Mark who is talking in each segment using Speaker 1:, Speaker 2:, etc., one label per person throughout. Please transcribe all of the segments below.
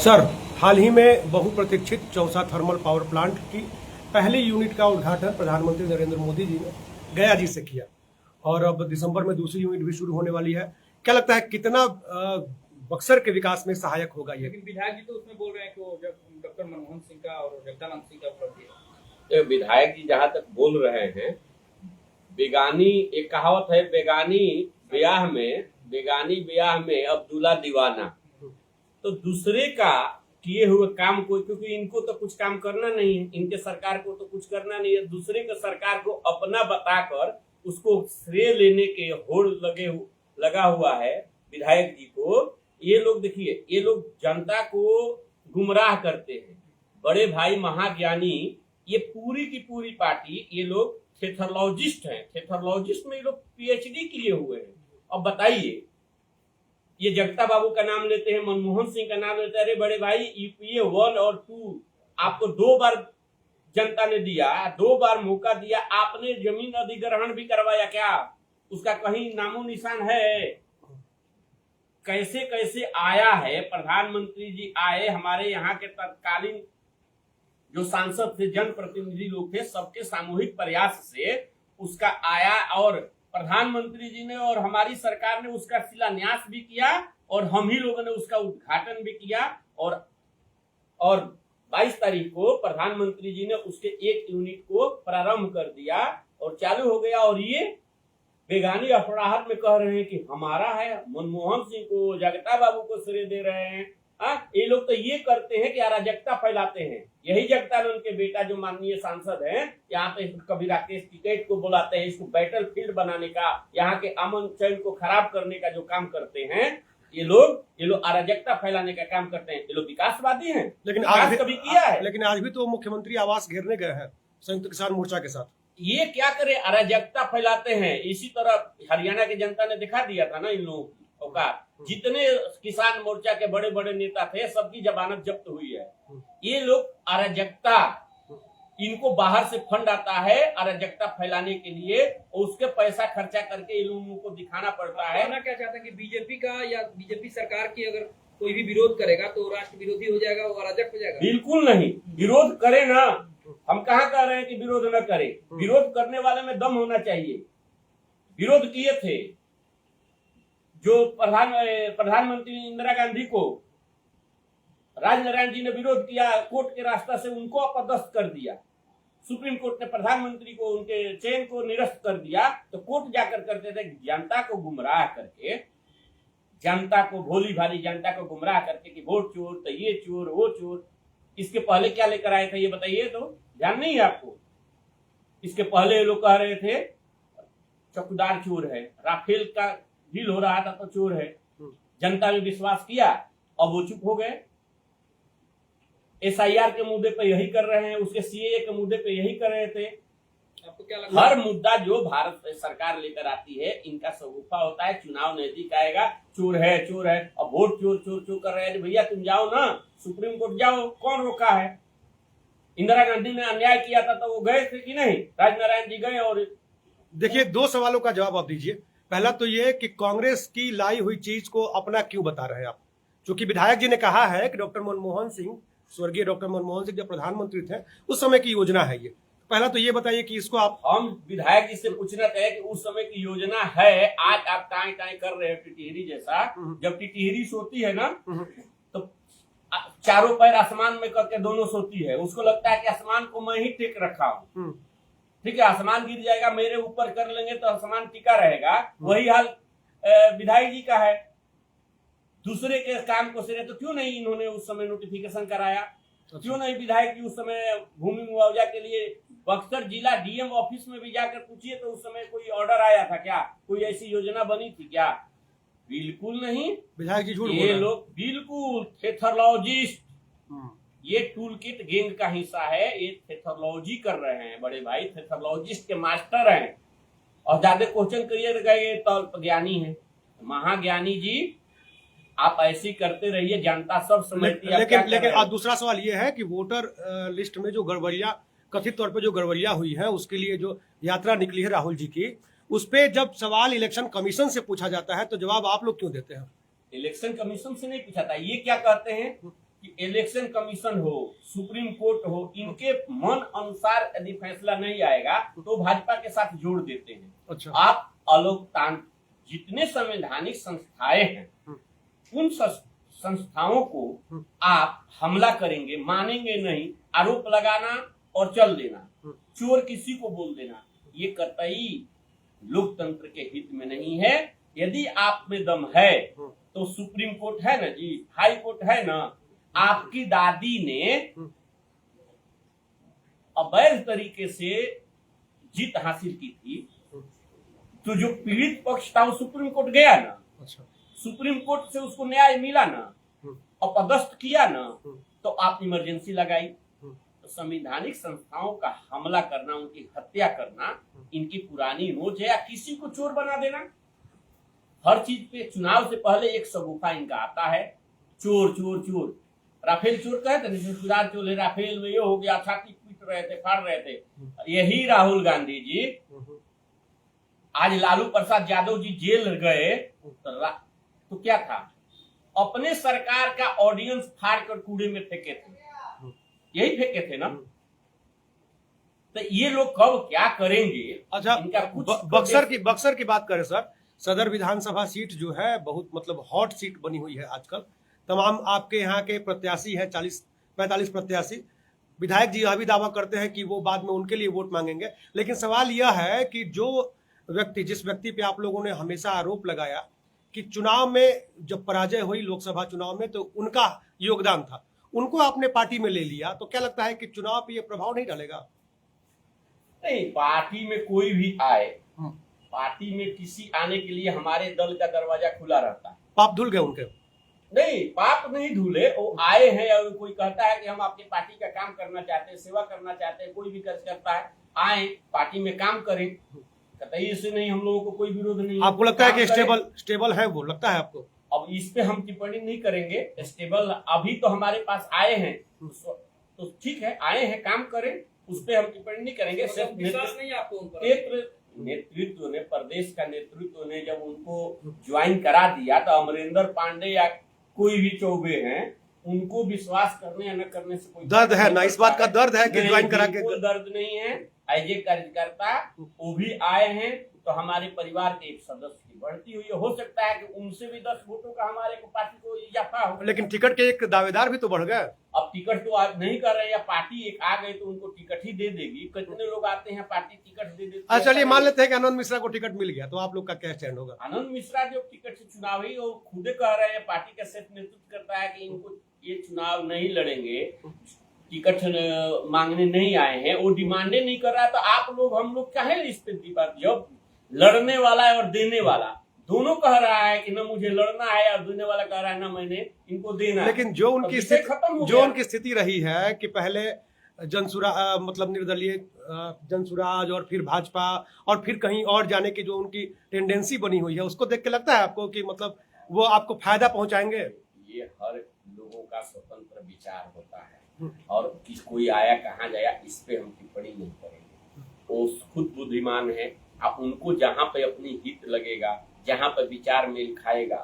Speaker 1: Sir, हाल ही में बहुप्रतीक्षित Chausa thermal power plant की पहली यूनिट का उद्घाटन प्रधानमंत्री नरेंद्र मोदी जी ने गया जी से किया और अब दिसंबर में दूसरी यूनिट भी शुरू होने वाली है। क्या लगता है कितना बक्सर के विकास में सहायक होगा ये?
Speaker 2: लेकिन विधायक जी तो उसमें बोल रहे हैं कि वो जब डॉक्टर मनमोहन सिंह का और जगदानंद सिंह का उपलब्धि है।
Speaker 3: तो विधायक जी जहां तक बोल रहे हैं, बेगानी एक कहावत है, बेगानी ब्याह में अब्दुल्ला दीवाना। तो दूसरे का किए हुए काम को, क्योंकि इनको तो कुछ काम करना नहीं है, इनके सरकार को तो कुछ करना नहीं है, दूसरे के सरकार को अपना बताकर उसको श्रेय लेने के होड़ लगा हुआ है विधायक जी को। ये लोग देखिए, ये लोग जनता को गुमराह करते हैं। बड़े भाई महाज्ञानी, ये पूरी की पूरी पार्टी, ये लोग थेथरोलॉजिस्ट हैं। थेथरोलॉजिस्ट में ये लोग पीएचडी किए हुए हैं। अब बताइए, ये जगता बाबू का नाम लेते हैं, मनमोहन सिंह का नाम लेते हैं। अरे बड़े भाई, यूपीए 1 और 2 आपको 2 बार जनता ने दिया, 2 बार मौका दिया, आपने जमीन अधिग्रहण भी करवाया क्या? उसका कहीं नामो निशान है? कैसे कैसे आया है? प्रधानमंत्री जी आए, हमारे यहाँ के तत्कालीन जो सांसद थे, जनप्रतिनिधि लोग थे, सबके सामूहिक प्रयास से उसका आया और प्रधानमंत्री जी ने और हमारी सरकार ने उसका शिलान्यास भी किया और हम ही लोगों ने उसका उद्घाटन भी किया। और 22 तारीख को प्रधानमंत्री जी ने उसके 1 यूनिट को प्रारंभ कर दिया और चालू हो गया। और ये बेगानी अफराहट में कह रहे हैं कि हमारा है, मनमोहन सिंह को, जगता बाबू को श्रेय दे रहे हैं। ये लोग तो ये करते हैं कि अराजकता फैलाते हैं। यही जगतानंद के बेटा जो माननीय सांसद हैं, यहाँ पे कभी राकेश टिकैत को बुलाते हैं, इसको बैटल फील्ड बनाने का, यहाँ के अमन चैन को खराब करने का जो काम करते हैं ये लोग अराजकता फैलाने का काम करते हैं। ये लोग विकासवादी हैं,
Speaker 1: लेकिन
Speaker 3: आज कभी किया है?
Speaker 1: लेकिन आज भी तो मुख्यमंत्री आवास घेरने गए हैं संयुक्त किसान मोर्चा के साथ।
Speaker 3: ये क्या करे? अराजकता फैलाते हैं। इसी तरह हरियाणा की जनता ने दिखा दिया था ना इन लोगों की औकात। जितने किसान मोर्चा के बड़े बड़े नेता थे, सबकी जमानत जब्त हुई है। ये लोग अराजकता, इनको बाहर से फंड आता है अराजकता फैलाने के लिए, और उसके पैसा खर्चा करके इन लोगों को दिखाना पड़ता है।
Speaker 2: ना क्या चाहते हैं कि बीजेपी का या बीजेपी सरकार की अगर कोई भी विरोध करेगा तो राष्ट्र विरोधी हो जाएगा, वो अराजक हो जाएगा?
Speaker 3: बिल्कुल नहीं, विरोध करे ना। हम कहाँ कह रहे हैं कि विरोध न करे? विरोध करने वाले में दम होना चाहिए। विरोध किए थे जो प्रधानमंत्री इंदिरा गांधी को राजनारायण जी ने विरोध किया, कोर्ट के रास्ता से उनको अपदस्थ कर दिया। सुप्रीम कोर्ट ने प्रधानमंत्री को, उनके चयन को निरस्त कर दिया। तो कोर्ट जाकर करते थे जनता को गुमराह करके, जनता को, भोली भाली जनता को गुमराह करके कि वोट चोर, तो ये चोर, वो चोर। इसके पहले क्या लेकर आए थे ये बताइए तो? ध्यान नहीं है आपको? इसके पहले ये लोग कह रहे थे चौकीदार चोर है, राफेल का डील हो रहा था तो चोर है। जनता ने विश्वास किया, अब वो चुप हो गए। एसआईआर के मुद्दे पे यही कर रहे हैं, उसके सीएए के मुद्दे पे यही कर रहे थे।
Speaker 2: आपको क्या लगता है?
Speaker 3: हर मुद्दा जो भारत सरकार लेकर आती है, इनका सगुफा होता है। चुनाव नजदीक आएगा, चोर है चोर है, अब वोट चोर चोर चोर कर रहे हैं। भैया तुम जाओ ना, सुप्रीम कोर्ट जाओ, कौन रोका है? इंदिरा गांधी ने अन्याय किया था तो वो गए थे कि नहीं? राजनारायण जी गए। और
Speaker 1: देखिए, 2 सवालों का जवाब आप दीजिए। पहला तो ये कि कांग्रेस की लाई हुई चीज को अपना क्यों बता रहे हैं आप? क्योंकि विधायक जी ने कहा है कि डॉक्टर मनमोहन सिंह, स्वर्गीय डॉक्टर मनमोहन सिंह जब प्रधानमंत्री थे उस समय की योजना है ये। पहला तो ये बताइए कि इसको आप,
Speaker 3: हम विधायक जी से पूछना चाहे कि उस समय की योजना है। आज आप टाई टाई कर रहे हैं टिटहरी जैसा। जब टिटहरी सोती है ना तो चारों पैर आसमान में करके दोनों सोती है। उसको लगता है कि आसमान को मैं ही टिक रखा हूँ। ठीक है, आसमान गिर जाएगा, मेरे ऊपर कर लेंगे तो आसमान टिका रहेगा। वही हाल विधायक जी का है। दूसरे के काम को सिरे तो क्यों नहीं इन्होंने उस समय नोटिफिकेशन कराया? क्यों नहीं विधायक जी उस समय भूमि मुआवजा के लिए बक्सर जिला डीएम ऑफिस में भी जाकर पूछिए तो उस समय कोई ऑर्डर आया था क्या? कोई ऐसी योजना बनी थी क्या? बिल्कुल नहीं।
Speaker 1: विधायक जी झूठ बोल
Speaker 3: ये
Speaker 1: रहे हैं।
Speaker 3: लोग बिल्कुल थेथरोलॉजिस्ट, ये टूल किट गैंग का हिस्सा है। ये थेथरोलॉजी कर रहे हैं बड़े भाई, थेथरोलॉजिस्ट के मास्टर हैं। और ज्यादा क्वेश्चन करिएगा ये तो ज्ञानी है, महाज्ञानी जी। आप ऐसी करते रहिए, जनता सब समझती है।
Speaker 1: लेकिन दूसरा सवाल ये है कि वोटर लिस्ट में जो गड़बड़ियां, कथित तौर पे जो गड़बड़ियां हुई है, उसके लिए जो यात्रा निकली है राहुल जी की, उस पे जब सवाल इलेक्शन कमीशन से पूछा जाता है तो जवाब आप लोग क्यों देते हैं?
Speaker 3: इलेक्शन कमीशन से नहीं पूछा था। ये क्या कहते हैं कि इलेक्शन कमीशन हो, सुप्रीम कोर्ट हो, इनके मन अनुसार यदि फैसला नहीं आएगा तो भाजपा के साथ जोड़ देते हैं।
Speaker 1: अच्छा।
Speaker 3: आप अलोकतांत्रिक जितने संवैधानिक संस्थाएं हैं उन संस्थाओं को आप हमला करेंगे, मानेंगे नहीं, आरोप लगाना और चल देना, चोर किसी को बोल देना, ये कतई लोकतंत्र के हित में नहीं है। यदि आप में दम है तो सुप्रीम कोर्ट है ना जी, हाई कोर्ट है ना, आपकी दादी ने अवैध तरीके से जीत हासिल की थी, तो जो पीड़ित पक्ष था वो सुप्रीम कोर्ट गया ना,
Speaker 1: अच्छा।
Speaker 3: सुप्रीम कोर्ट से उसको न्याय मिला ना, अपदस्थ किया ना, तो आप इमरजेंसी लगाई। तो संवैधानिक संस्थाओं का हमला करना, उनकी हत्या करना इनकी पुरानी नोच है, या किसी को चोर बना देना। हर चीज पे चुनाव से पहले एक सगुफा इनका आता है, चोर चोर चोर। राफेल चोर कहे थे, निष्ठुरदार चोर है, राफेल में ये हो गया, छाती पीट रहे थे, फाड़ रहे थे। यही राहुल गांधी जी आज लालू प्रसाद यादव जी जेल गए तो क्या था, अपने सरकार का ऑडियंस फाड़ कर कूड़े में फेंके थे, यही फेंके थे ना। तो ये लोग कब क्या करेंगे?
Speaker 1: अच्छा,
Speaker 3: इनका कुछ
Speaker 1: बक्सर की बात करें सर, सदर विधानसभा सीट जो है बहुत मतलब हॉट सीट बनी हुई है आजकल। तमाम आपके यहाँ के प्रत्याशी हैं, 40-45 प्रत्याशी। विधायक जी यह भी दावा करते हैं कि वो बाद में उनके लिए वोट मांगेंगे, लेकिन सवाल यह है कि जिस व्यक्ति पे आप लोगों ने हमेशा आरोप लगाया कि चुनाव में जब पराजय हुई लोकसभा चुनाव में तो उनका योगदान था, उनको आपने पार्टी में ले लिया, तो क्या लगता है कि चुनाव पे ये प्रभाव नहीं डालेगा?
Speaker 3: नहीं, पार्टी में कोई भी आए, पार्टी में किसी आने के लिए हमारे दल का दरवाजा खुला रहता है।
Speaker 1: पाप धुल गए उनके?
Speaker 3: नहीं, पाप नहीं धुले, वो आए हैं और कोई कहता है कि हम आपकी पार्टी का काम करना चाहते हैं, सेवा करना चाहते हैं, कोई भी कर्ज करता है, आए पार्टी में काम करें, कतई इससे नहीं, हम लोगों को कोई विरोध नहीं।
Speaker 1: आपको लगता है कि स्टेबल है वो, लगता है आपको?
Speaker 3: अब इस पे हम टिप्पणी नहीं करेंगे। स्टेबल अभी तो हमारे पास आए हैं तो ठीक है, आए हैं काम करें, उस पे हम टिप्पणी नहीं करेंगे। सिर्फ
Speaker 2: विश्वास नहीं आपको उन पर?
Speaker 3: नेतृत्व ने, प्रदेश का नेतृत्व ने जब उनको ज्वाइन करा दिया तो अमरिंदर पांडे या कोई भी चौबे हैं, उनको विश्वास करने या न करने से कोई
Speaker 1: दर्द है ना, इस बात का दर्द है कि ज्वाइन करा के?
Speaker 3: कोई दर्द नहीं है। एज ए कार्यकर्ता वो भी आए हैं तो हमारे परिवार के एक सदस्य की बढ़ती हुई है, हो सकता है कि उनसे भी 10 वोटों का हमारे को पार्टी को इजाफा हो।
Speaker 1: लेकिन टिकट के एक दावेदार भी तो बढ़ गए।
Speaker 3: अब टिकट तो आज नहीं कर रहे, या पार्टी एक आ गई तो उनको टिकट ही दे देगी। कितने लोग आते हैं, पार्टी टिकट दे देती है।
Speaker 1: चलिए मान लेते हैं कि आनंद मिश्रा को टिकट मिल गया, तो आप लोग का क्या स्टैंड होगा?
Speaker 3: आनंद मिश्रा जो टिकट से चुनाव ही, वो खुद कह रहे हैं, पार्टी का सिर्फ नेतृत्व करता है कि इनको ये चुनाव नहीं लड़ेंगे, टिकट मांगने नहीं आए हैं, वो डिमांडे नहीं कर रहा है। तो आप लोग हम लोग चाहे इस पे बात, जब लड़ने वाला है और देने वाला दोनों कह रहा है कि ना मुझे लड़ना है, और देने वाला कह रहा है ना मैंने इनको देना है।
Speaker 1: लेकिन जो उनकी स्थिति रही है कि पहले मतलब निर्दलीय जनसुराज और फिर भाजपा और फिर कहीं और जाने की जो उनकी टेंडेंसी बनी हुई है, उसको देख के लगता है आपको कि मतलब वो आपको फायदा पहुंचाएंगे?
Speaker 3: ये हर लोगों का स्वतंत्र विचार होता है, और कोई आया कहाँ गया इस पे हम टिप्पणी नहीं करेंगे। वो खुद बुद्धिमान है, आप उनको जहाँ पे अपनी हित लगेगा, जहाँ पे विचार मेल खाएगा,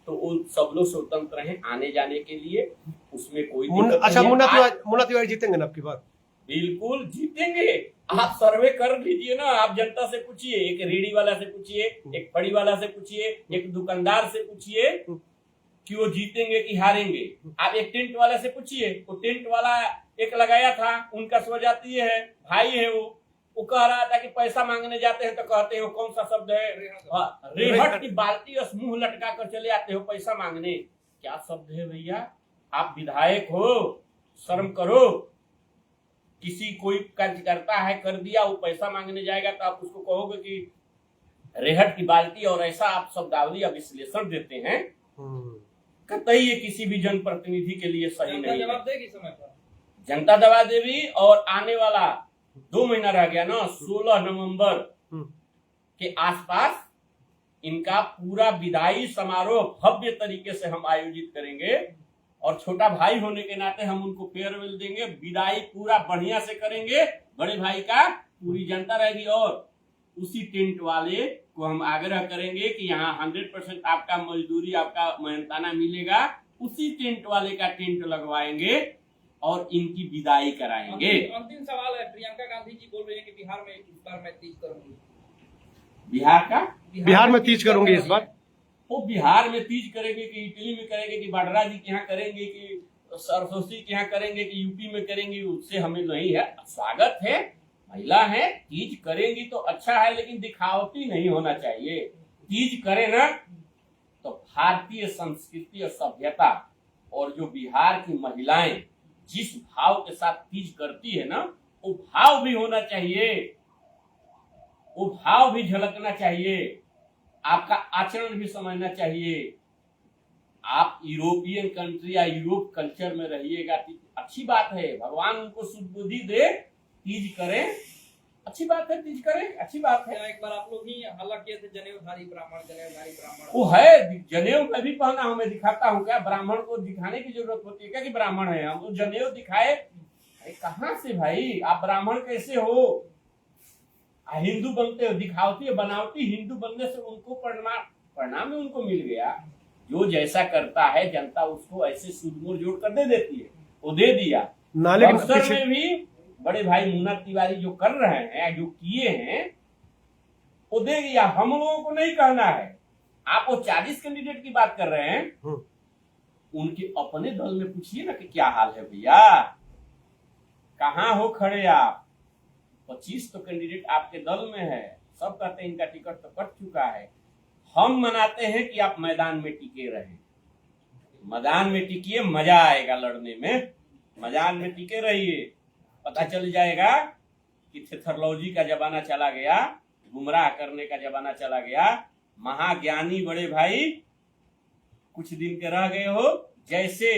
Speaker 3: तो वो सब लोग स्वतंत्र हैं आने जाने के लिए, उसमें कोई
Speaker 1: अच्छा, मुन्ना तिवारी जीतेंगे ना आपकी बात?
Speaker 3: बिल्कुल जीतेंगे। आप सर्वे कर लीजिए ना, आप जनता से पूछिए, एक रेडी वाला से पूछिए, एक फड़ी वाला से पूछिए, एक दुकानदार से पूछिए कि वो जीतेंगे कि हारेंगे। आप एक टेंट वाला से पूछिए, वो टेंट वाला एक लगाया था, उनका स्वजाती है, भाई है, वो कह रहा था कि पैसा मांगने जाते हैं तो कहते हो कौन सा शब्द है, रेहट की बाल्टी और मुंह लटका कर चले आते हो पैसा मांगने। क्या शब्द है भैया? आप विधायक हो, शर्म करो। किसी कोई कार्यकर्ता है, कर दिया, वो पैसा मांगने जाएगा तो आप उसको कहोगे कि रेहट की बाल्टी, और ऐसा आप शब्दावली या विश्लेषण देते हैं, कतई ये किसी भी जनप्रतिनिधि के लिए सही नहीं है।
Speaker 2: जवाब देगी समय पर,
Speaker 3: जनता दबा देवी। और आने वाला 2 महीना रह गया ना, 16 नवंबर के आसपास इनका पूरा विदाई समारोह भव्य तरीके से हम आयोजित करेंगे, और छोटा भाई होने के नाते हम उनको फेयरवेल देंगे, विदाई पूरा बढ़िया से करेंगे, बड़े भाई का पूरी जनता रहेगी। और उसी टेंट वाले को हम आग्रह करेंगे कि यहाँ 100% आपका मजदूरी, आपका मेहनताना मिलेगा, उसी टेंट वाले का टेंट लगवाएंगे और इनकी विदाई कराएंगे।
Speaker 2: अंतिम सवाल है, प्रियंका गांधी जी बोल रहे हैं कि बिहार में इस बार मैं तीज करूंगी।
Speaker 1: बिहार में तीज करूंगी इस बार।
Speaker 3: वो बिहार में तीज करेंगे कि इटली में करेंगे कि वाड्रा जी के यहाँ करेंगे कि सरस्वती के यहाँ करेंगे कि यूपी में करेंगे, उससे हमें नहीं है। स्वागत है, महिला है, तीज करेंगी तो अच्छा है, लेकिन दिखावटी नहीं होना चाहिए। तीज करे ना तो भारतीय संस्कृति और सभ्यता और जो बिहार की महिलाएं जिस भाव के साथ तीज करती है ना, वो भाव भी होना चाहिए, वो भाव भी झलकना चाहिए, आपका आचरण भी समझना चाहिए। आप यूरोपियन कंट्री या यूरोप कल्चर में रहिएगा, अच्छी बात है, भगवान उनको सुबुद्धि दे, तीज करें, अच्छी बात है, तीज करें, अच्छी बात है।
Speaker 2: एक बार आप लोग ही हल्ला किए थे जनेऊधारी ब्राह्मण।
Speaker 3: वो है, जनेऊ मैं भी पहना हूं, मैं दिखाता हूँ क्या? ब्राह्मण को दिखाने की जरूरत होती है क्या कि ब्राह्मण है? हम तो जनेऊ दिखाए, अरे कहाँ से भाई, आप ब्राह्मण कैसे हो? हिंदू बनते हो, दिखावती बनावटी हिंदू बनने से उनको परिणाम में उनको मिल गया। जो जैसा करता है जनता उसको ऐसे सूद जोड़ कर दे देती है, वो दे दिया। बक्सर में भी बड़े भाई मुन्ना तिवारी जो कर रहे हैं, जो किए हैं, वो दे दिया। हम लोगों को नहीं कहना है। आप वो 40 कैंडिडेट की बात कर रहे हैं, उनके अपने दल में पूछिए ना कि क्या हाल है भैया, कहाँ हो खड़े आप? 25 तो कैंडिडेट आपके दल में है, सब कहते हैं इनका टिकट तो कट चुका है। हम मनाते हैं कि आप मैदान में टिके रहें, मैदान में टिकिए, मजा आएगा लड़ने में, मैदान में टिके रहिए। पता चल जाएगा कि थेथरलॉजी का जमाना चला गया, गुमराह करने का जमाना चला गया। महाज्ञानी बड़े भाई कुछ दिन के रह गए हो। जैसे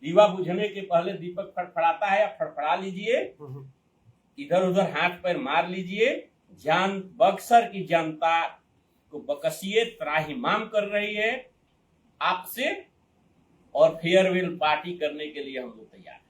Speaker 3: दीवा बुझने के पहले दीपक फड़फड़ाता है, फड़फड़ा लीजिए, इधर उधर हाथ पैर मार लीजिए। बक्सर की जनता को बकसिए त्राहिमाम कर रही है आपसे, और फेयरवेल पार्टी करने के लिए हम लोग तैयार।